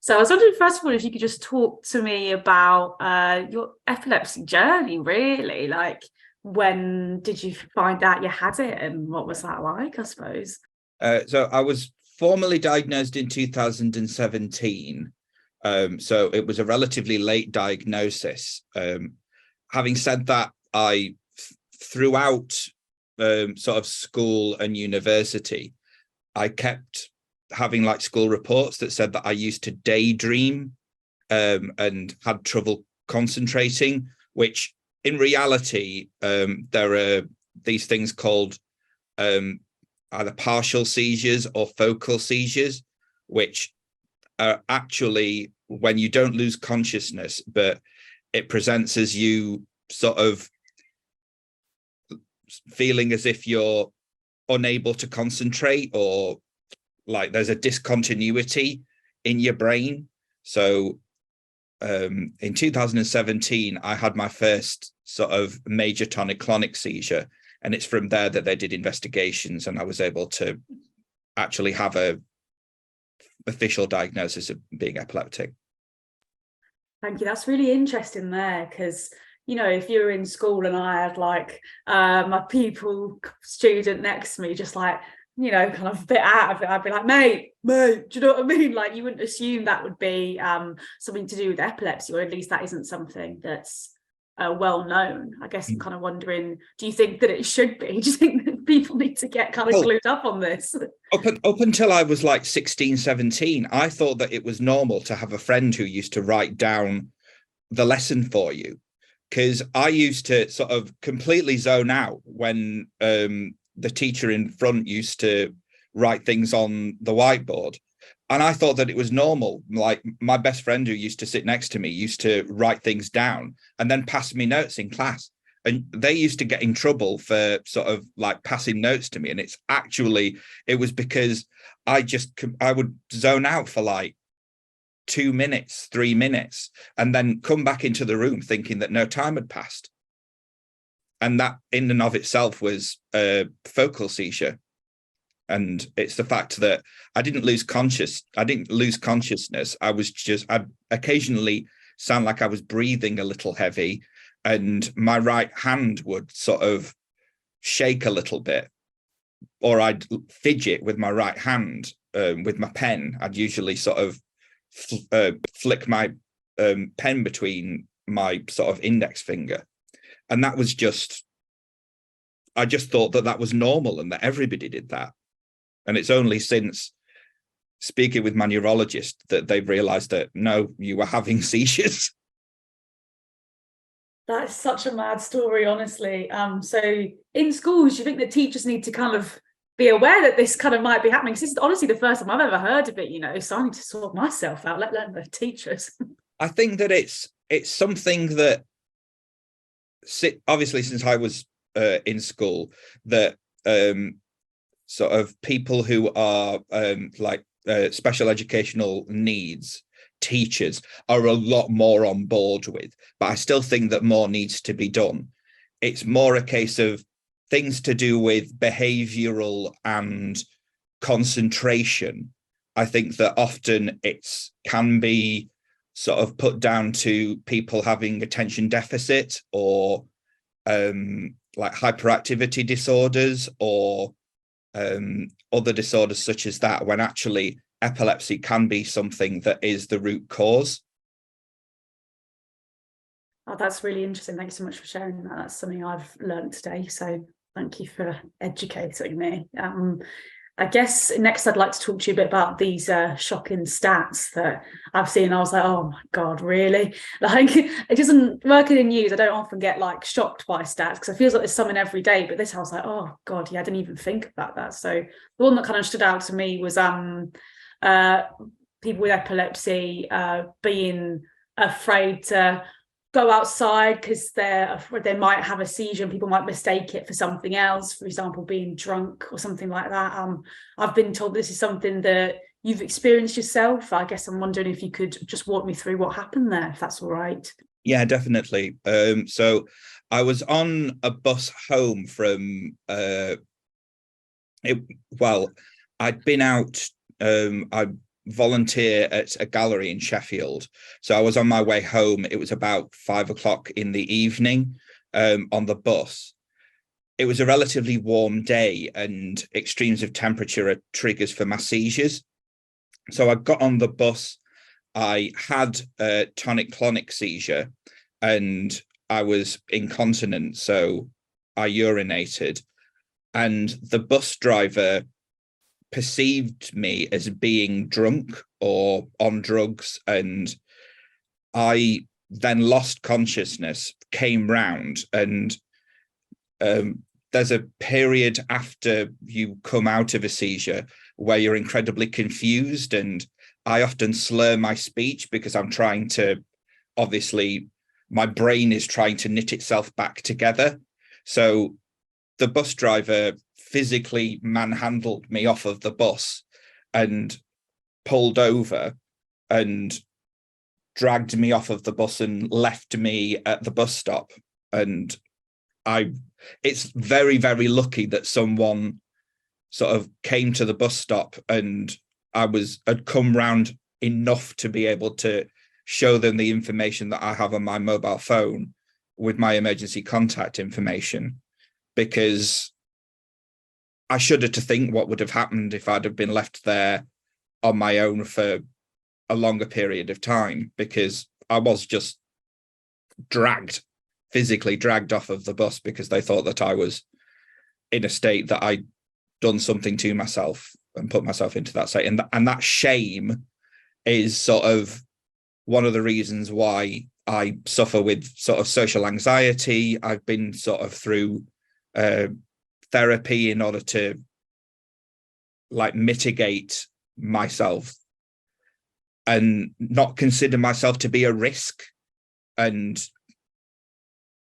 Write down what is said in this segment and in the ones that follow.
So I was wondering, first of all, if you could just talk to me about your epilepsy journey, really. Like, when did you find out you had it and what was that like, I suppose? So I was formally diagnosed in 2017. So it was a relatively late diagnosis. Having said that, throughout sort of school and university, I kept having like school reports that said that I used to daydream and had trouble concentrating, which in reality, there are these things called either partial seizures or focal seizures, which are actually when you don't lose consciousness, but it presents as you sort of feeling as if you're unable to concentrate, or like there's a discontinuity in your brain. So in 2017, I had my first sort of major tonic-clonic seizure, and it's from there that they did investigations, and I was able to actually have a official diagnosis of being epileptic. Thank you. That's really interesting there, because if you were in school and I had like my pupil student next to me, just like, kind of a bit out of it, I'd be like, mate, do you know what I mean? Like, you wouldn't assume that would be something to do with epilepsy, or at least that isn't something that's well known. I guess I'm kind of wondering, do you think that it should be? Do you think that people need to get kind of glued up on this? Up until I was like 16, 17, I thought that it was normal to have a friend who used to write down the lesson for you, because I used to sort of completely zone out when the teacher in front used to write things on the whiteboard. And I thought that it was normal. Like, my best friend who used to sit next to me used to write things down and then pass me notes in class. And they used to get in trouble for sort of like passing notes to me. And it was because I would zone out for like 2 minutes, 3 minutes, and then come back into the room thinking that no time had passed. And that in and of itself was a focal seizure. And it's the fact that I didn't lose consciousness. I'd occasionally sound like I was breathing a little heavy, and my right hand would sort of shake a little bit, or I'd fidget with my right hand with my pen. I'd usually sort of flick my pen between my sort of index finger. And that was I just thought that was normal and that everybody did that. And it's only since speaking with my neurologist that they've realized that, no, you were having seizures. That's such a mad story, honestly. So in schools, do you think that teachers need to kind of be aware that this kind of might be happening? Because this is honestly the first time I've ever heard of it, so I need to sort myself out, let alone the teachers. I think that it's something that, obviously, since I was in school, that sort of people who are special educational needs teachers are a lot more on board with, but I still think that more needs to be done. It's more a case of things to do with behavioral and concentration. I think that often can be sort of put down to people having attention deficit, or like hyperactivity disorders, or other disorders such as that, when actually epilepsy can be something that is the root cause. Oh, that's really interesting. Thanks so much for sharing that. That's something I've learned today. So thank you for educating me. I guess next I'd like to talk to you a bit about these shocking stats that I've seen. I was like, oh my God, really? Like, it doesn't work in the news. I don't often get like shocked by stats because it feels like there's something every day. But this, I was like, oh God, yeah, I didn't even think about that. So the one that kind of stood out to me was people with epilepsy being afraid to go outside because they might have a seizure and people might mistake it for something else, for example, being drunk or something like that. I've been told this is something that you've experienced yourself. I guess I'm wondering if you could just walk me through what happened there, if that's all right. Yeah, definitely. So I was on a bus home from I'd been out. I volunteer at a gallery in Sheffield. So I was on my way home. It was about 5 o'clock in the evening, on the bus. It was a relatively warm day, and extremes of temperature are triggers for my seizures. So I got on the bus. I had a tonic-clonic seizure, and I was incontinent, so I urinated. And the bus driver perceived me as being drunk or on drugs, and I then lost consciousness, came round, and there's a period after you come out of a seizure where you're incredibly confused, and I often slur my speech because I'm trying to, obviously, my brain is trying to knit itself back together. So the bus driver physically manhandled me off of the bus and pulled over and dragged me off of the bus and left me at the bus stop. And it's very, very lucky that someone sort of came to the bus stop, and had come round enough to be able to show them the information that I have on my mobile phone with my emergency contact information, because I shudder to think what would have happened if I'd have been left there on my own for a longer period of time, because I was just physically dragged off of the bus because they thought that I was in a state that I'd done something to myself and put myself into that state. And that shame is sort of one of the reasons why I suffer with sort of social anxiety. I've been sort of through therapy in order to like mitigate myself and not consider myself to be a risk. And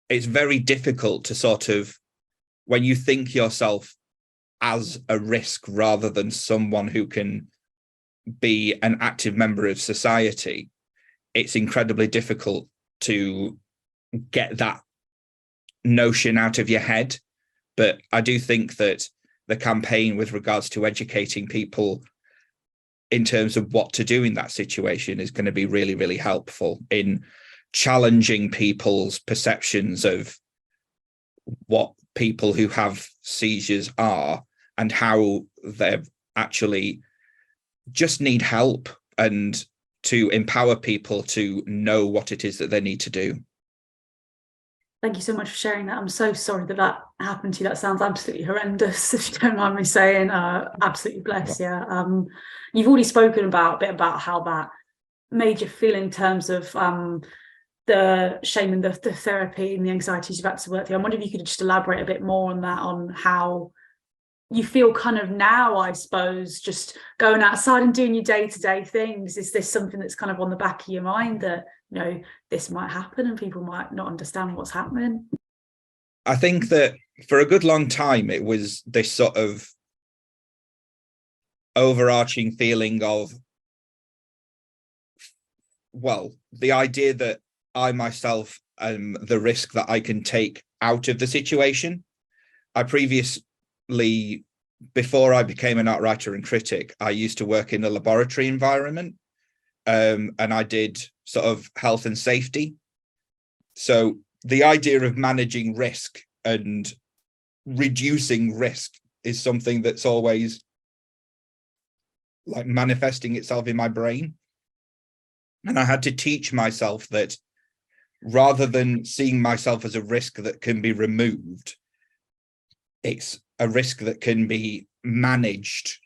it's very difficult to sort of, when you think yourself as a risk rather than someone who can be an active member of society, it's incredibly difficult to get that notion out of your head. But I do think that the campaign with regards to educating people in terms of what to do in that situation is going to be really, really helpful in challenging people's perceptions of what people who have seizures are and how they actually just need help, and to empower people to know what it is that they need to do. Thank you so much for sharing that. I'm so sorry that that happened to you. That sounds absolutely horrendous, if you don't mind me saying. Absolutely bless you. You've already spoken a bit about how that made you feel in terms of the shame and the therapy and the anxieties you've had to work through. I wonder if you could just elaborate a bit more on that, on how you feel kind of now, I suppose, just going outside and doing your day-to-day things. Is this something that's kind of on the back of your mind that, you know, this might happen and people might not understand what's happening? I think that for a good long time, it was this sort of overarching feeling of, well, the idea that I myself am the risk that I can take out of the situation. I previously, before I became an art writer and critic, I used to work in a laboratory environment, and I did sort of health and safety. So the idea of managing risk and reducing risk is something that's always like manifesting itself in my brain. And I had to teach myself that rather than seeing myself as a risk that can be removed, it's a risk that can be managed,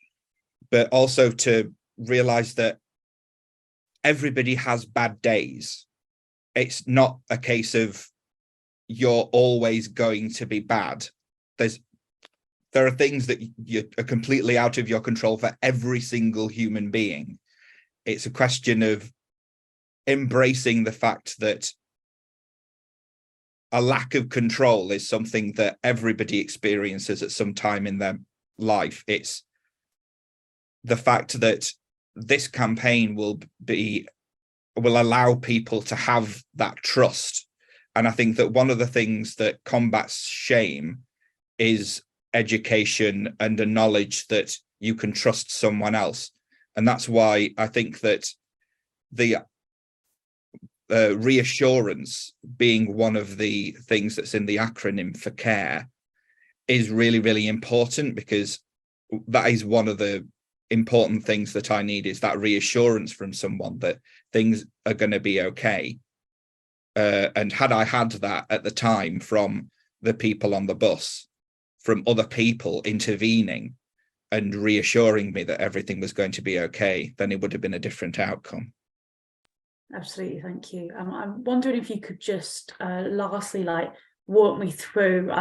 but also to realize that everybody has bad days. It's not a case of you're always going to be bad. There are things that are completely out of your control for every single human being. It's a question of embracing the fact that a lack of control is something that everybody experiences at some time in their life. It's the fact that this campaign will allow people to have that trust. And I think that one of the things that combats shame is education and a knowledge that you can trust someone else. And that's why I think that the reassurance being one of the things that's in the acronym for CARE is really, really important, because that is one of the important things that I need, is that reassurance from someone that things are going to be okay. And had I had that at the time from the people on the bus, from other people intervening and reassuring me that everything was going to be okay, then it would have been a different outcome. Absolutely, thank you. I'm wondering if you could just lastly, like, walk me through,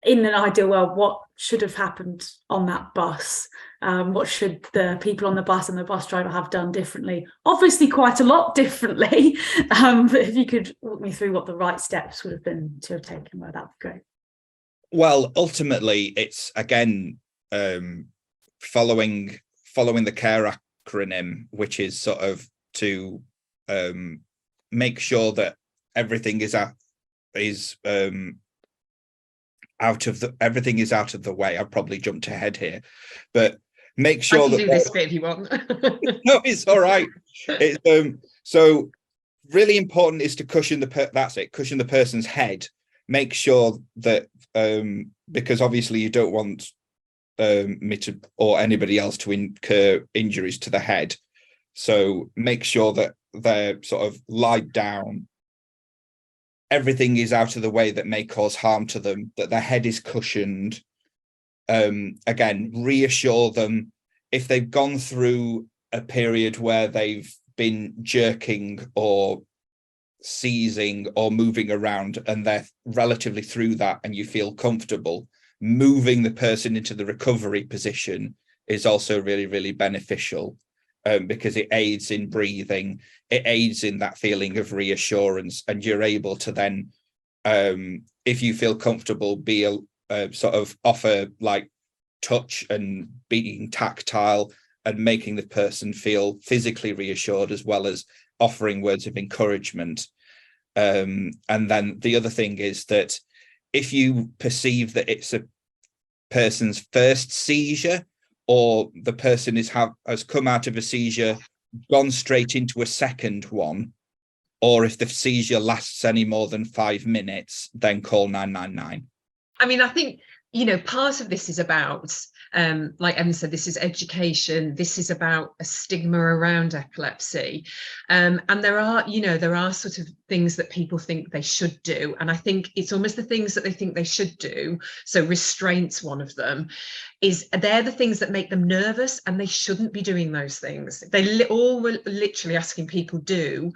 in an ideal world, what should have happened on that bus? What should the people on the bus and the bus driver have done differently? Obviously, quite a lot differently. But if you could walk me through what the right steps would have been to have taken, well, that'd be great. Well, ultimately, it's again following the CARE acronym, which is sort of to make sure that everything is out of the way. I've probably jumped ahead here, but make sure I can do this bit if you want. No, it's all right. It's so really important is to cushion the person's head. Make sure that because obviously you don't want me to, or anybody else, to incur injuries to the head. So make sure that they're sort of lied down. Everything is out of the way that may cause harm to them, that their head is cushioned. Again, reassure them if they've gone through a period where they've been jerking or seizing or moving around, and they're relatively through that and you feel comfortable, moving the person into the recovery position is also really, really beneficial, because it aids in breathing, it aids in that feeling of reassurance, and you're able to then, if you feel comfortable, be a sort of offer like touch and being tactile and making the person feel physically reassured, as well as offering words of encouragement. And then the other thing is that if you perceive that it's a person's first seizure, or the person has come out of a seizure, gone straight into a second one, or if the seizure lasts any more than 5 minutes, then call 999. I mean, I think, part of this is about, like Evan said, this is education. This is about a stigma around epilepsy. And there are sort of things that people think they should do. And I think it's almost the things that they think they should do. So restraint's one of them. They're the things that make them nervous, and they shouldn't be doing those things. All we're literally asking people do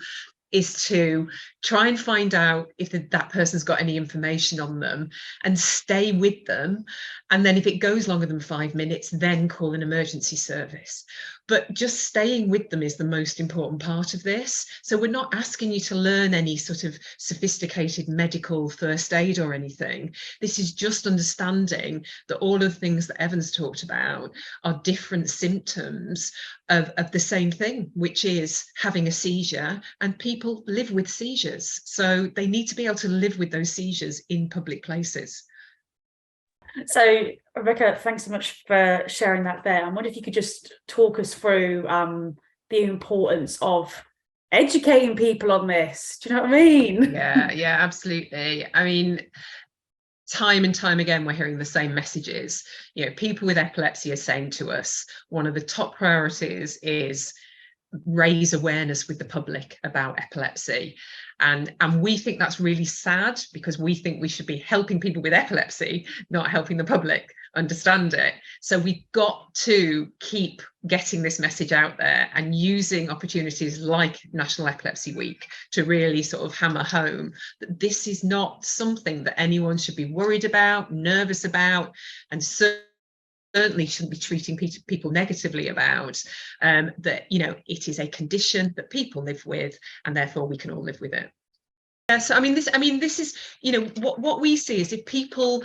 is to try and find out if that person's got any information on them and stay with them. And then if it goes longer than 5 minutes, then call an emergency service. But just staying with them is the most important part of this. So we're not asking you to learn any sort of sophisticated medical first aid or anything. This is just understanding that all of the things that Evan's talked about are different symptoms of the same thing, which is having a seizure, and people live with seizures. So they need to be able to live with those seizures in public places. So, Rebecca, thanks so much for sharing that there. I wonder if you could just talk us through the importance of educating people on this. Do you know what I mean? Yeah, absolutely. I mean, time and time again, we're hearing the same messages. People with epilepsy are saying to us, one of the top priorities is raise awareness with the public about epilepsy. And we think that's really sad, because we think we should be helping people with epilepsy, not helping the public understand it. So we've got to keep getting this message out there and using opportunities like National Epilepsy Week to really sort of hammer home that this is not something that anyone should be worried about, nervous about, and certainly shouldn't be treating people negatively about. That it is a condition that people live with, and therefore we can all live with it. Yeah, so this is what we see is, if people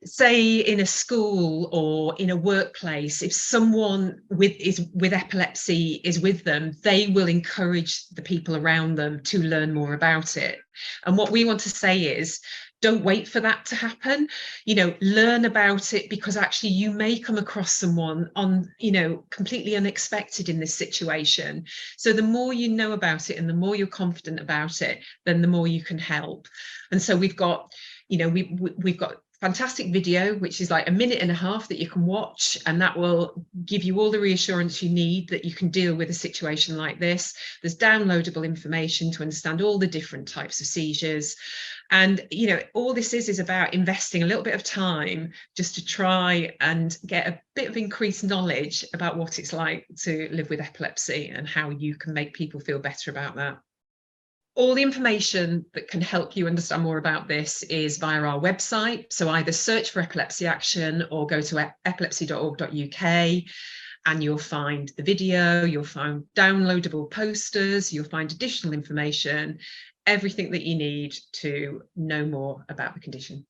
say in a school or in a workplace, if someone with epilepsy is with them, they will encourage the people around them to learn more about it. And what we want to say is, don't wait for that to happen. You know, learn about it, because actually you may come across someone on, you know, completely unexpected in this situation. So the more you know about it and the more you're confident about it, then the more you can help. And so we've got, you know, we've got fantastic video, which is like 1.5 minutes that you can watch, and that will give you all the reassurance you need that you can deal with a situation like this. There's downloadable information to understand all the different types of seizures. And, you know, all this is about investing a little bit of time just to try and get a bit of increased knowledge about what it's like to live with epilepsy and how you can make people feel better about that. All the information that can help you understand more about this is via our website. So either search for Epilepsy Action or go to epilepsy.org.uk, and you'll find the video, you'll find downloadable posters, you'll find additional information, everything that you need to know more about the condition.